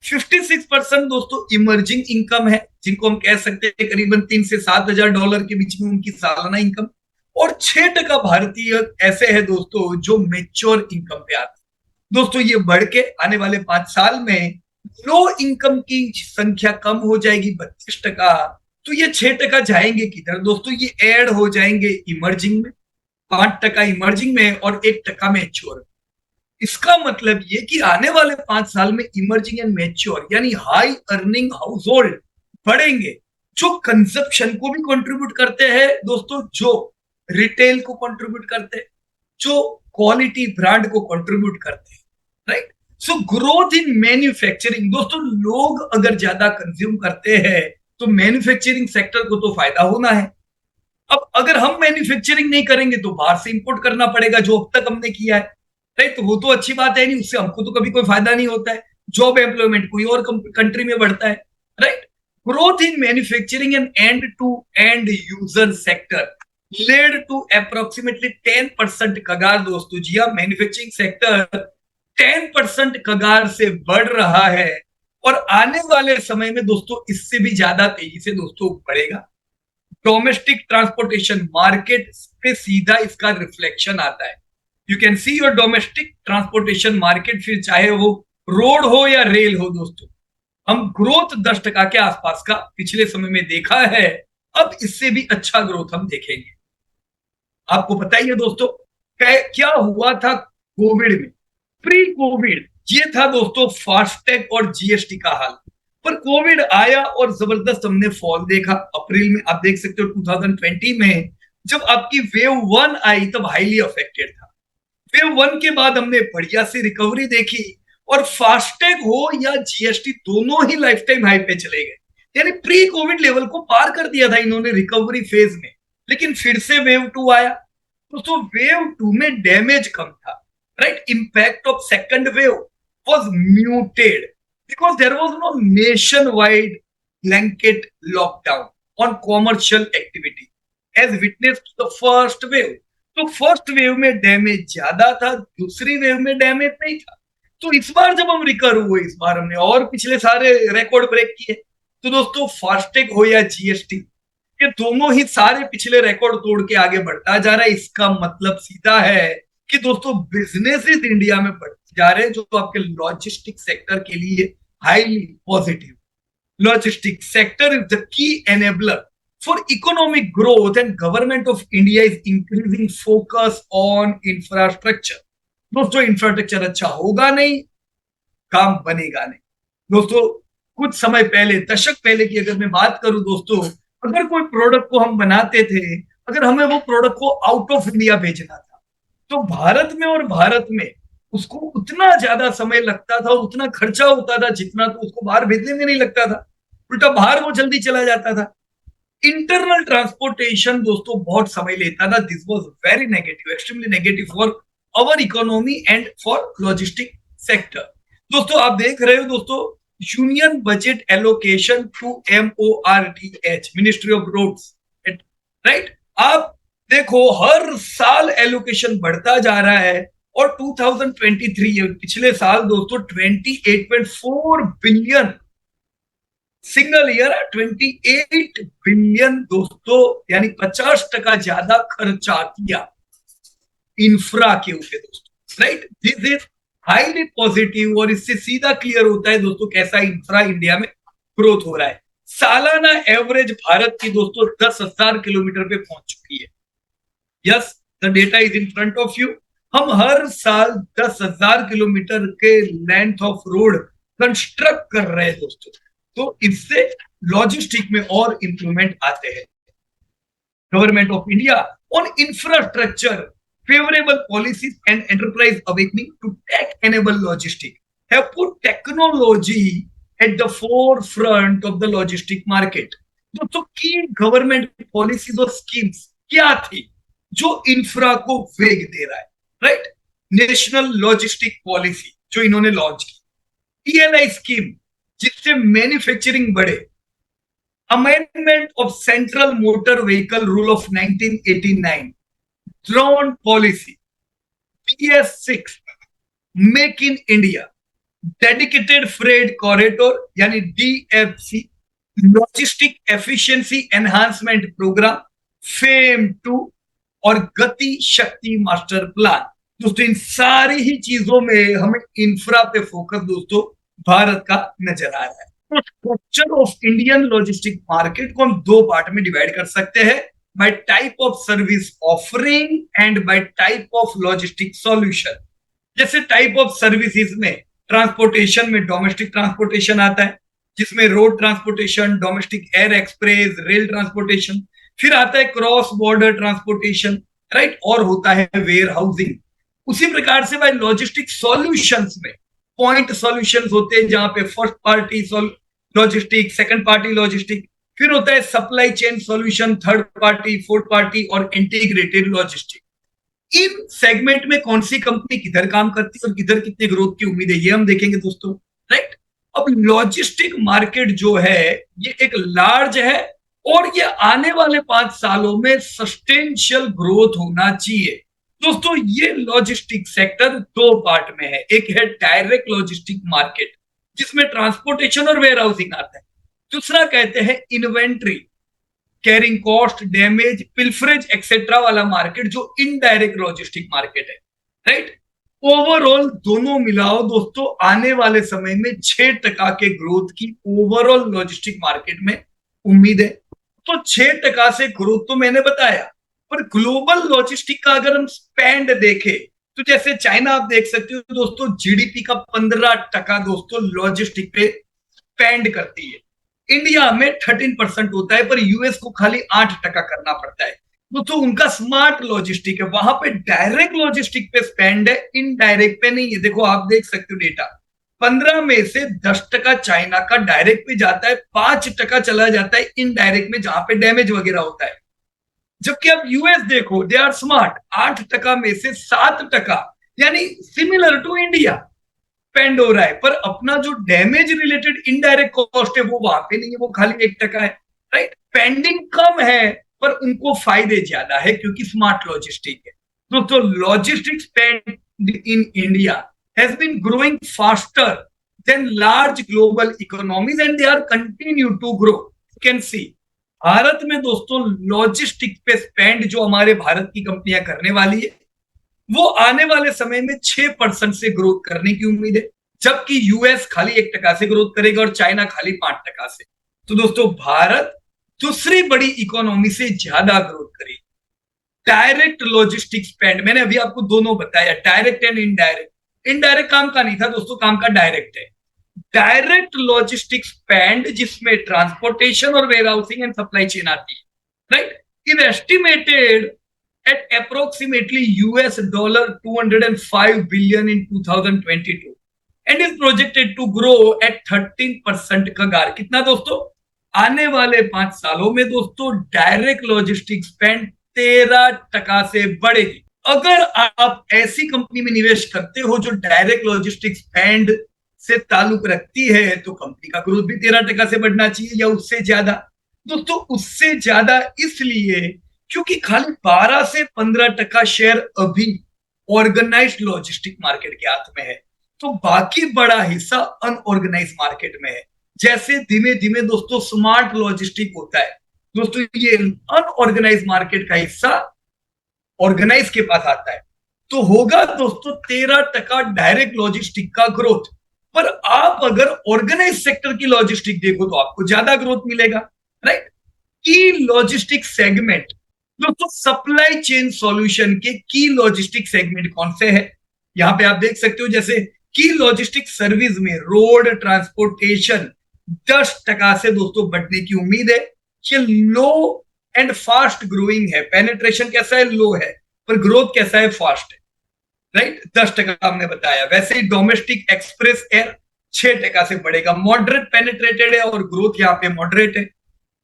56% दोस्तों इमर्जिंग इनकम है, जिनको हम कह सकते हैं करीबन 3 से 7 हजार डॉलर के बीच में उनकी सालाना इनकम। और 6% भारतीय ऐसे हैं दोस्तों जो मेच्योर इनकम पे आते हैं। दोस्तों ये बढ़ के आने वाले 5 साल में लो इनकम की संख्या कम हो जाएगी 32%। तो ये 6% जाएंगे किधर दोस्तों? ये ऐड हो जाएंगे इमर्जिंग में, 5% इमर्जिंग में और 1% मेच्योर। इसका मतलब ये कि आने वाले 5 साल में इमर्जिंग एंड मैच्योर यानी हाई अर्निंग हाउस होल्ड बढ़ेंगे, जो कंजप्शन को भी कंट्रीब्यूट करते हैं दोस्तों, जो रिटेल को कंट्रीब्यूट करते हैं, जो क्वालिटी ब्रांड को कंट्रीब्यूट करते हैं, right. So growth in manufacturing दोस्तों, लोग अगर ज्यादा कंज्यूम करते हैं तो मैन्युफैक्चरिंग सेक्टर को तो फायदा होना है। अब अगर हम मैन्युफैक्चरिंग नहीं करेंगे तो बाहर से इंपोर्ट करना पड़ेगा, जो अब तक हमने किया है, राइट। तो वो तो अच्छी बात है नहीं, उससे हमको तो कभी कोई फायदा नहीं होता है, जॉब एम्प्लॉयमेंट कोई और कंट्री में बढ़ता है, right. Growth in manufacturing and end to end user sector led to approximately 10% CAGR दोस्तों। जी हाँ, मैन्युफैक्चरिंग सेक्टर 10% कगार से बढ़ रहा है और आने वाले समय में दोस्तों इससे भी ज्यादा तेजी से दोस्तों बढ़ेगा। डोमेस्टिक ट्रांसपोर्टेशन मार्केट पे सीधा इसका रिफ्लेक्शन आता है। You can see your domestic transportation market, फिर चाहे वो रोड हो या रेल हो दोस्तों, हम ग्रोथ 10% के आसपास का पिछले समय में देखा है, अब इससे भी अच्छा ग्रोथ हम देखेंगे। आपको पता ही है दोस्तों क्या हुआ था कोविड में। प्री कोविड ये था दोस्तों फास्टैग और जीएसटी का हाल, पर कोविड आया और जबरदस्त हमने फॉल देखा। अप्रैल में आप देख सकते हो 2020 में जब आपकी वेव 1 आई तब हाईली अफेक्टेड था। वेव 1 के बाद हमने बढ़िया सी रिकवरी देखी और फास्टैग हो या जीएसटी दोनों ही लाइफ टाइम हाई पे चले गए, यानी प्री कोविड लेवल को पार कर दिया था इन्होंने रिकवरी फेज में। लेकिन फिर से वेव 2 आया, तो वेव 2 में डैमेज कम था, right. Impact of second wave was muted because there was no nationwide blanket lockdown on commercial activity as witnessed to the first wave। तो फर्स्ट वेव में डैमेज ज्यादा था, दूसरी वेव में डैमेज नहीं था। तो इस बार जब हम रिकवर हुए, इस बार हमने और पिछले सारे रिकॉर्ड ब्रेक किए। तो दोस्तों फास्टैग हो या जीएसटी, ये दोनों ही सारे पिछले रिकॉर्ड तोड़ के आगे बढ़ता जा रहा है। इसका मतलब सीधा है कि दोस्तों बिजनेसेस इंडिया में बढ़ जा रहे हैं, जो आपके लॉजिस्टिक सेक्टर के लिए highly positive. Logistic sector is the key enabler for economic growth and government of India is increasing focus on infrastructure. दोस्तों इंफ्रास्ट्रक्चर अच्छा होगा नहीं, काम बनेगा नहीं। दोस्तों कुछ समय पहले, दशक पहले की अगर मैं बात करूं दोस्तों, अगर कोई प्रोडक्ट को हम बनाते थे, अगर हमें वो प्रोडक्ट को आउट ऑफ इंडिया भेजना था, तो भारत में और भारत में उसको उतना ज्यादा समय लगता था, उतना खर्चा होता था जितना तो उसको बाहर भेजने में नहीं लगता था, उल्टा बाहर वो जल्दी चला जाता था। इंटरनल ट्रांसपोर्टेशन दोस्तों बहुत समय लेता था। This was very negative, extremely negative for our economy and for logistic sector. दोस्तों आप देख रहे हो दोस्तों, union budget allocation to MORTH, ministry of roads, right. आप देखो हर साल एलोकेशन बढ़ता जा रहा है और 2023 पिछले साल दोस्तों 28.4 बिलियन, सिंगल ईयर 28 बिलियन दोस्तों, यानी 50% ज्यादा खर्चा किया इंफ्रा के ऊपर दोस्तों, right. This is highly positive और इससे सीधा क्लियर होता है दोस्तों कैसा इंफ्रा इंडिया में ग्रोथ हो रहा है। सालाना एवरेज भारत की दोस्तों 10,000 किलोमीटर पे पहुंच चुकी है। Yes, the data is in front of you. हम हर साल 10,000 किलोमीटर के लेंथ ऑफ रोड कंस्ट्रक्ट कर रहे हैं दोस्तों। तो इससे लॉजिस्टिक में और इंप्रूवमेंट आते हैं। Government of India on infrastructure favorable policies and enterprise awakening to tech-enable logistics have put technology at the forefront of the logistic market। दोस्तों की गवर्नमेंट पॉलिसीज और स्कीम्स क्या थी जो इंफ्रा को वेग दे रहा है, राइट। नेशनल लॉजिस्टिक पॉलिसी जो इन्होंने लॉन्च की, PLI स्कीम जिससे मैन्युफैक्चरिंग बढ़े, amendment of central motor vehicle rule of 1989, drone policy, PS6, make in India, dedicated freight corridor यानी DFC, logistic efficiency enhancement programme, FAME 2 और गति शक्ति मास्टर प्लान। दोस्तों इन सारी ही चीजों में हमें इंफ्रा पे फोकस दोस्तों भारत का नजर आ रहा है। Structure of Indian logistic market को हम दो पार्ट में डिवाइड कर सकते हैं, by type of service offering and by type of logistic solution। जैसे टाइप ऑफ सर्विसेज में ट्रांसपोर्टेशन में डोमेस्टिक ट्रांसपोर्टेशन आता है, जिसमें road transportation, domestic air express, rail transportation, फिर आता है क्रॉस बॉर्डर ट्रांसपोर्टेशन, राइट, और होता है वेयर हाउसिंग। उसी प्रकार से भाई लॉजिस्टिक सॉल्यूशंस में पॉइंट सॉल्यूशंस होते हैं, जहां पे first party logistic, second party logistic, फिर होता है supply chain solution, third party, fourth party और इंटीग्रेटेड लॉजिस्टिक। इन सेगमेंट में कौन सी कंपनी किधर काम करती है और किधर कितने ग्रोथ की उम्मीद है, ये हम देखेंगे दोस्तों, राइट। अब लॉजिस्टिक मार्केट जो है ये एक लार्ज है और ये आने वाले 5 सालों में सस्टेंशियल ग्रोथ होना चाहिए। दोस्तों ये लॉजिस्टिक सेक्टर दो पार्ट में है, एक है डायरेक्ट लॉजिस्टिक मार्केट जिसमें ट्रांसपोर्टेशन और वेयर हाउसिंग आता है, दूसरा कहते हैं inventory, carrying cost, damage, pilferage etcetera वाला मार्केट जो इनडायरेक्ट लॉजिस्टिक मार्केट है, राइट। ओवरऑल दोनों मिलाओ दोस्तों, आने वाले समय में 6% के ग्रोथ की ओवरऑल लॉजिस्टिक मार्केट में उम्मीद है। तो 6% से ग्रोथ तो मैंने बताया, पर ग्लोबल लॉजिस्टिक का अगर हम स्पेंड देखें तो जैसे चाइना आप देख सकते हो दोस्तों, जीडीपी का 15% दोस्तों लॉजिस्टिक पे स्पेंड करती है। इंडिया में 13% होता है, पर यूएस को खाली 8% करना पड़ता है। तो उनका स्मार्ट लॉजिस्टिक है, वहां पे डायरेक्ट लॉजिस्टिक पे स्पेंड है, इनडायरेक्ट पे नहीं है। देखो आप देख सकते हो डेटा, 15 में से 10% चाइना का डायरेक्ट पे जाता है, 5% चला जाता है इनडायरेक्ट में जहां पे डैमेज वगैरह होता है। जबकि अब यूएस देखो, दे आर स्मार्ट, 8% में से 7% यानी सिमिलर टू इंडिया स्पेंड हो रहा है, पर अपना जो डैमेज रिलेटेड इनडायरेक्ट कॉस्ट है वो वहां पे नहीं है, वो खाली 1% है, राइट। पेंडिंग कम है पर उनको फायदे ज्यादा है क्योंकि स्मार्ट लॉजिस्टिक है। दोस्तों logistic spend in India has been growing faster than large global economies and they are continue to grow. You can see Bharat में दोस्तों लॉजिस्टिक पे स्पेंड जो हमारे भारत की कंपनियां करने वाली है वो आने वाले समय में 6% से ग्रोथ करने की उम्मीद है, जबकि यूएस खाली 1% से ग्रोथ करेगा और चाइना खाली 5% से। तो दोस्तों भारत दूसरी बड़ी इकोनॉमी से ज्यादा ग्रोथ करेगी। डायरेक्ट लॉजिस्टिक स्पेंड मैंने अभी आपको दोनों बताया, डायरेक्ट एंड इनडायरेक्ट। इनडायरेक्ट काम का नहीं था दोस्तों, काम का डायरेक्ट है। डायरेक्ट लॉजिस्टिक स्पेंड जिसमें ट्रांसपोर्टेशन और warehousing and supply chain आती है, right, is estimated at approximately $205 billion in 2022 and is projected to grow at 13% कगार। कितना दोस्तों? आने वाले 5 सालों में दोस्तों डायरेक्ट लॉजिस्टिक स्पेंड 13% से बढ़ेगी। अगर आप ऐसी कंपनी में निवेश करते हो जो डायरेक्ट लॉजिस्टिक स्पेंड से ताल्लुक रखती है तो कंपनी का ग्रोथ भी 13% से बढ़ना चाहिए या उससे ज्यादा। दोस्तों उससे ज्यादा इसलिए क्योंकि खाली 12 से 15% शेयर अभी ऑर्गेनाइज्ड लॉजिस्टिक मार्केट के हाथ में है, तो बाकी बड़ा हिस्सा अनऑर्गेनाइज्ड मार्केट में है। जैसे धीमे धीमे दोस्तों स्मार्ट लॉजिस्टिक होता है, दोस्तों ये अनऑर्गेनाइज्ड मार्केट का हिस्सा ऑर्गेनाइज के पास आता है, तो होगा दोस्तों 13% डायरेक्ट लॉजिस्टिक का ग्रोथ। पर आप अगर ऑर्गेनाइज सेक्टर की लॉजिस्टिक देखो तो आपको ज्यादा ग्रोथ मिलेगा, राइट। की लॉजिस्टिक सेगमेंट दोस्तों, सप्लाई चेन सॉल्यूशन के की लॉजिस्टिक सेगमेंट कौन से है यहां पे आप देख सकते हो। जैसे की लॉजिस्टिक सर्विस में रोड ट्रांसपोर्टेशन 10% से दोस्तों बढ़ने की उम्मीद है। ये लो एंड फास्ट ग्रोइंग है, पेनिट्रेशन कैसा है, लो है, पर ग्रोथ कैसा है, फास्ट है, राइट। 10% हमने बताया। वैसे ही डोमेस्टिक एक्सप्रेस एयर 6% से बढ़ेगा, मॉडरेट पेनिट्रेटेड है और ग्रोथ यहाँ पे मॉडरेट है।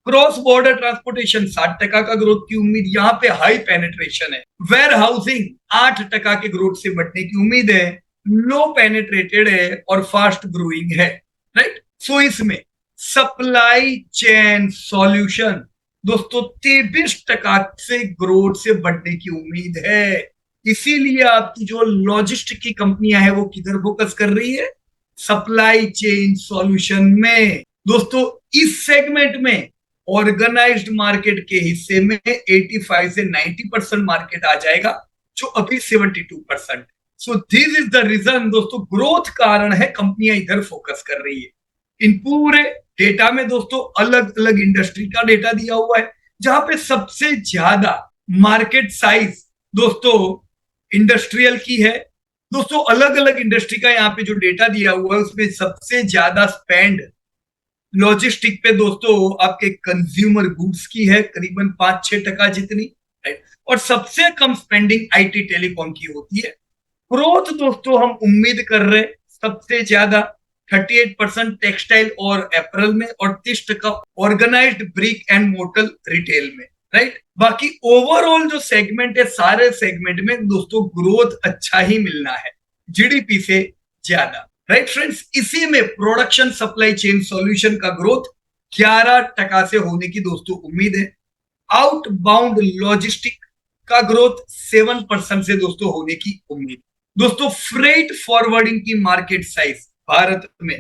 क्रॉस बॉर्डर ट्रांसपोर्टेशन 60% का ग्रोथ की उम्मीद, यहाँ पे हाई पेनिट्रेशन है। वेयर हाउसिंग 8% के ग्रोथ से बढ़ने की उम्मीद है, लो पेनिट्रेटेड है और फास्ट ग्रोइंग है, राइट। सो इसमें सप्लाई चेन सॉल्यूशन दोस्तों 23% से ग्रोथ से बढ़ने की उम्मीद है। इसीलिए आपकी जो लॉजिस्टिक की कंपनियां हैं वो किधर फोकस कर रही है, सप्लाई चेन सॉल्यूशन में। दोस्तों इस सेगमेंट में ऑर्गेनाइज्ड मार्केट के हिस्से में 85 से 90% मार्केट आ जाएगा, जो अभी 72%। So this is the reason दोस्तों, ग्रोथ कारण है कंपनियां इधर फोकस कर रही है। इन पूरे डेटा में दोस्तों अलग अलग इंडस्ट्री का डेटा दिया हुआ है, जहां पे सबसे ज्यादा मार्केट साइज दोस्तों इंडस्ट्रियल की है, दोस्तों अलग अलग इंडस्ट्री का यहाँ पे जो डेटा दिया हुआ है उसमें सबसे ज्यादा स्पेंड लॉजिस्टिक पे दोस्तों आपके कंज्यूमर गुड्स की है, करीबन 5-6% जितनी, राइट। और सबसे कम स्पेंडिंग आईटी टेलीकॉम की होती है। ग्रोथ दोस्तों हम उम्मीद कर रहे हैं सबसे ज्यादा 38% टेक्सटाइल और अप्रैल में और 30% organised brick and mortar retail में, राइट। बाकी ओवरऑल जो सेगमेंट है सारे सेगमेंट में दोस्तों ग्रोथ अच्छा ही मिलना है, जीडीपी से ज्यादा, राइट फ्रेंड्स। इसी में प्रोडक्शन सप्लाई चेन सॉल्यूशन का ग्रोथ 11% से होने की दोस्तों उम्मीद है। आउटबाउंड लॉजिस्टिक का ग्रोथ 7% से दोस्तों होने की उम्मीद। दोस्तों फ्रेट फॉरवर्डिंग की मार्केट साइज भारत में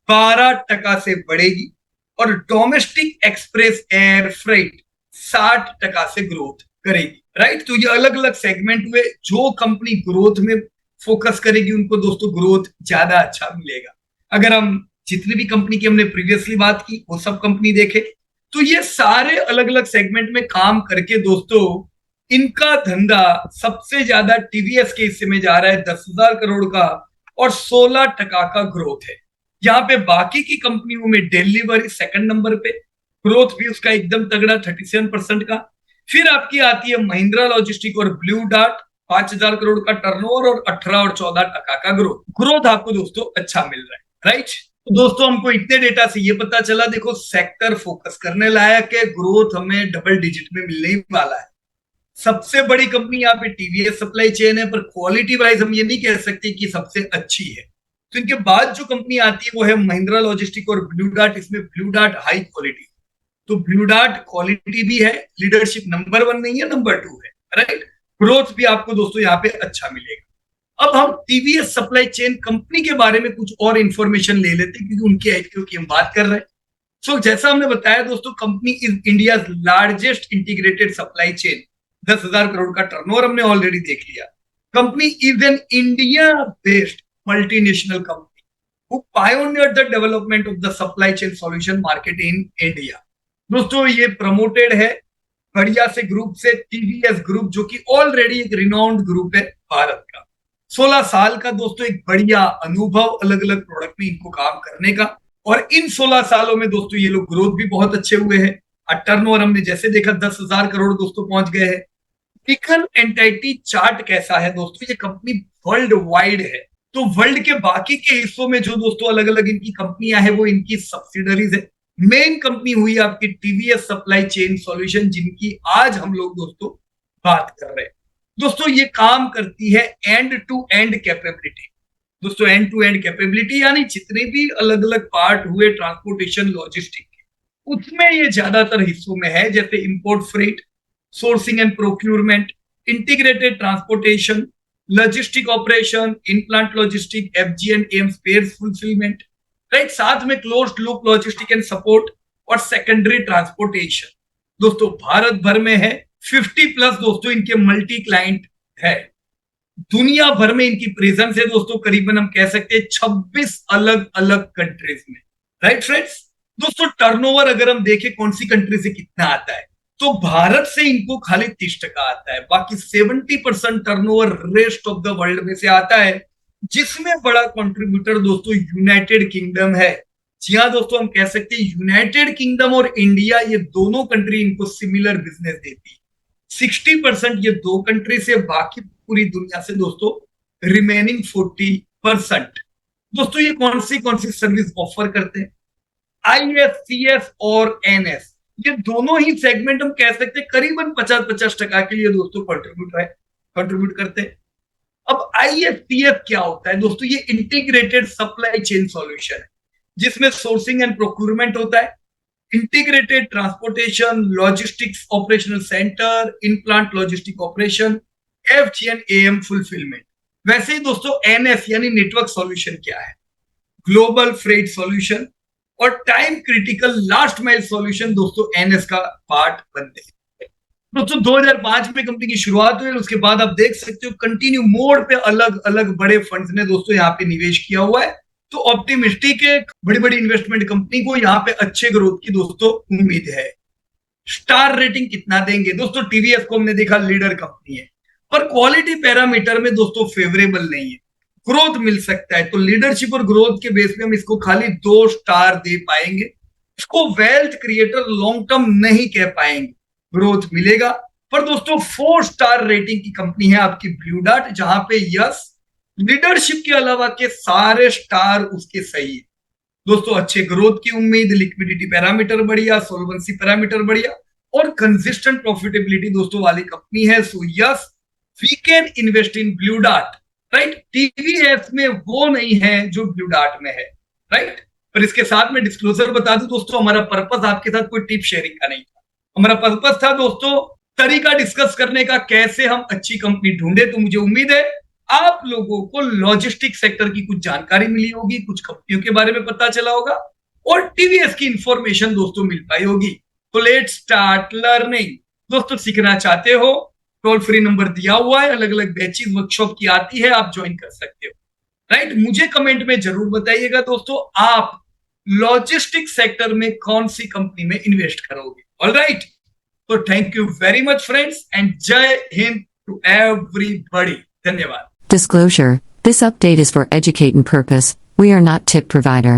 12% से बढ़ेगी और डोमेस्टिक एक्सप्रेस एयर फ्रेट 60% से ग्रोथ करेगी, राइट। तो ये अलग अलग सेगमेंट हुए, जो कंपनी ग्रोथ में फोकस करेगी उनको दोस्तों ग्रोथ ज्यादा अच्छा मिलेगा। अगर हम जितनी भी कंपनी की हमने प्रीवियसली बात की वो सब कंपनी देखे तो ये सारे अलग अलग सेगमेंट में काम करके दोस्तों इनका धंधा सबसे ज्यादा टीवीएस के हिस्से में जा रहा है 10,000 करोड़ का और 16% का ग्रोथ है। यहाँ पे बाकी की कंपनियों में डिलीवरी सेकंड नंबर पे, ग्रोथ भी उसका एकदम तगड़ा 37% का। फिर आपकी आती है महिंद्रा लॉजिस्टिक और ब्लू डार्ट, 5,000 करोड़ का टर्नओवर और 18 और 14% का ग्रोथ। ग्रोथ आपको दोस्तों अच्छा मिल रहा है, राइट। तो दोस्तों हमको इतने डेटा से ये पता चला, देखो सेक्टर फोकस करने लायक है, ग्रोथ हमें डबल डिजिट में मिलने ही वाला है। सबसे बड़ी कंपनी यहाँ पे टीवीएस सप्लाई चेन है, पर क्वालिटी वाइज हम ये नहीं कह सकते कि सबसे अच्छी है। तो इनके बाद जो कंपनी आती है वो है महिंद्रा लॉजिस्टिक और ब्लू डार्ट। इसमें ब्लू डार्ट हाई क्वालिटी, तो ब्लू डार्ट क्वालिटी भी है, लीडरशिप नंबर 1 नहीं है, नंबर 2 है, राइट। ग्रोथ भी आपको दोस्तों यहाँ पे अच्छा मिलेगा। अब हम टीवीएस सप्लाई चेन कंपनी के बारे में कुछ और इंफॉर्मेशन ले लेते हैं क्योंकि उनके आईपीओ की हम बात कर रहे हैं। सो जैसा हमने बताया दोस्तों, company is India largest integrated supply chain, 10,000 crore का टर्नओवर हमने ऑलरेडी देख लिया। Company is an India based multinational company who pioneered the development of the supply chain solution market in India. दोस्तों ये प्रमोटेड है बढ़िया से ग्रुप से, टीवीएस ग्रुप, जो कि ऑलरेडी एक रिनाउंड ग्रुप है भारत का। 16 साल का दोस्तों एक बढ़िया अनुभव अलग अलग प्रोडक्ट में इनको काम करने का, और इन 16 सालों में दोस्तों ये लोग ग्रोथ भी बहुत अच्छे हुए हैं। टर्नओवर हमने जैसे देखा 10,000 करोड़ दोस्तों पहुंच गए हैं। लीगल एंटिटी चार्ट कैसा है दोस्तों, ये कंपनी वर्ल्ड वाइड है, तो वर्ल्ड के बाकी के हिस्सों में जो दोस्तों अलग अलग इनकी कंपनियां हैं वो इनकी सब्सिडरीज है। मेन कंपनी हुई आपकी टीवीएस सप्लाई चेन सॉल्यूशन, जिनकी आज हम लोग दोस्तों बात कर रहे हैं। दोस्तों ये काम करती है एंड टू एंड कैपेबिलिटी। दोस्तों एंड टू एंड कैपेबिलिटी यानी जितने भी अलग अलग पार्ट हुए ट्रांसपोर्टेशन लॉजिस्टिक के, उसमें ये ज्यादातर हिस्सों में है, जैसे import freight, sourcing and procurement, integrated transportation, logistic operation, in plant logistic, FG&AM spare fulfilment, right. साथ में closed loop logistic and support और सेकेंडरी ट्रांसपोर्टेशन। दोस्तों भारत भर में है 50+ दोस्तों इनके मल्टी क्लाइंट है। दुनिया भर में इनकी प्रेजेंस है दोस्तों, करीबन हम कह सकते हैं 26 अलग अलग कंट्रीज में, राइट फ्रेंड्स। दोस्तों टर्नओवर अगर हम देखें कौन सी कंट्री से कितना आता है, तो भारत से इनको खाली 30% आता है, बाकी 70% turnover rest of the world में से आता है, जिसमें बड़ा कंट्रीब्यूटर दोस्तों यूनाइटेड किंगडम है। जी हाँ दोस्तों, हम कह सकते हैं यूनाइटेड किंगडम और इंडिया, ये दोनों कंट्री इनको सिमिलर बिजनेस देती है। 60% ये दो कंट्री से, बाकी पूरी दुनिया से दोस्तों रिमेनिंग 40%। दोस्तों ये कौन सी सर्विस ऑफर करते हैं, ISCS और NS, ये दोनों ही सेगमेंट हम कह सकते हैं करीबन 50-50% के लिए दोस्तों कंट्रीब्यूट करते हैं। अब ISCS क्या होता है दोस्तों, ये इंटीग्रेटेड सप्लाई चेन सॉल्यूशन है, जिसमें सोर्सिंग एंड प्रोक्यूरमेंट होता है, integrated transportation, logistics operational centre, इन plant logistic operation, FG&AM fulfilment. वैसे ही दोस्तों NS यानी नेटवर्क सॉल्यूशन क्या है, ग्लोबल फ्रेट सॉल्यूशन और time critical last mile solution दोस्तों NS का पार्ट बनते हैं। दोस्तों 2005 में कंपनी की शुरुआत हुई, उसके बाद आप देख सकते हो कंटिन्यू मोड पे अलग अलग बड़े फंड्स ने दोस्तों यहाँ पे निवेश किया हुआ है। तो ऑप्टिमिस्टिक है, बड़ी बड़ी इन्वेस्टमेंट कंपनी को यहाँ पे अच्छे ग्रोथ की दोस्तों उम्मीद है। स्टार रेटिंग कितना देंगे दोस्तों, टीवीएस को हमने देखा लीडर कंपनी है, पर क्वालिटी पैरामीटर में दोस्तों फेवरेबल नहीं है। ग्रोथ मिल सकता है। तो लीडरशिप और ग्रोथ के बेस पे हम इसको खाली 2 स्टार दे पाएंगे, इसको वेल्थ क्रिएटर लॉन्ग टर्म नहीं कह पाएंगे। ग्रोथ मिलेगा, पर दोस्तों 4 स्टार रेटिंग की कंपनी है आपकी ब्लू डार्ट, जहां पे यस लीडरशिप के अलावा के सारे स्टार उसके सही है। दोस्तों अच्छे ग्रोथ की उम्मीद, लिक्विडिटी पैरामीटर बढ़िया, सोल्वेंसी पैरामीटर बढ़िया और कंसिस्टेंट प्रॉफिटेबिलिटी दोस्तों वाली कंपनी है। So yes we can invest in Blue Dart, right. TVS में वो नहीं है जो ब्लू डार्ट में है, राइट। पर इसके साथ में डिस्क्लोजर बता दूं दोस्तों, हमारा पर्पस आपके साथ कोई टिप शेयरिंग का नहीं था। हमारा पर्पस था दोस्तों तरीका डिस्कस करने का, कैसे हम अच्छी कंपनी ढूंढे। तो मुझे उम्मीद है आप लोगों को लॉजिस्टिक सेक्टर की कुछ जानकारी मिली होगी, कुछ कंपनियों के बारे में पता चला होगा और टीवीएस की इंफॉर्मेशन दोस्तों मिल पाई होगी। तो लेट्स स्टार्ट लर्निंग। दोस्तों सीखना चाहते हो, टोल फ्री नंबर दिया हुआ है, अलग अलग बैचेस वर्कशॉप की आती है, आप ज्वाइन कर सकते हो, राइट। मुझे कमेंट में जरूर बताइएगा दोस्तों आप लॉजिस्टिक सेक्टर में कौन सी कंपनी में इन्वेस्ट करोगे। ऑलराइट, तो thank you very much friends and जय हिंद टू एवरीबॉडी। धन्यवाद। Disclosure: This update is for educating purpose. We are not tip provider.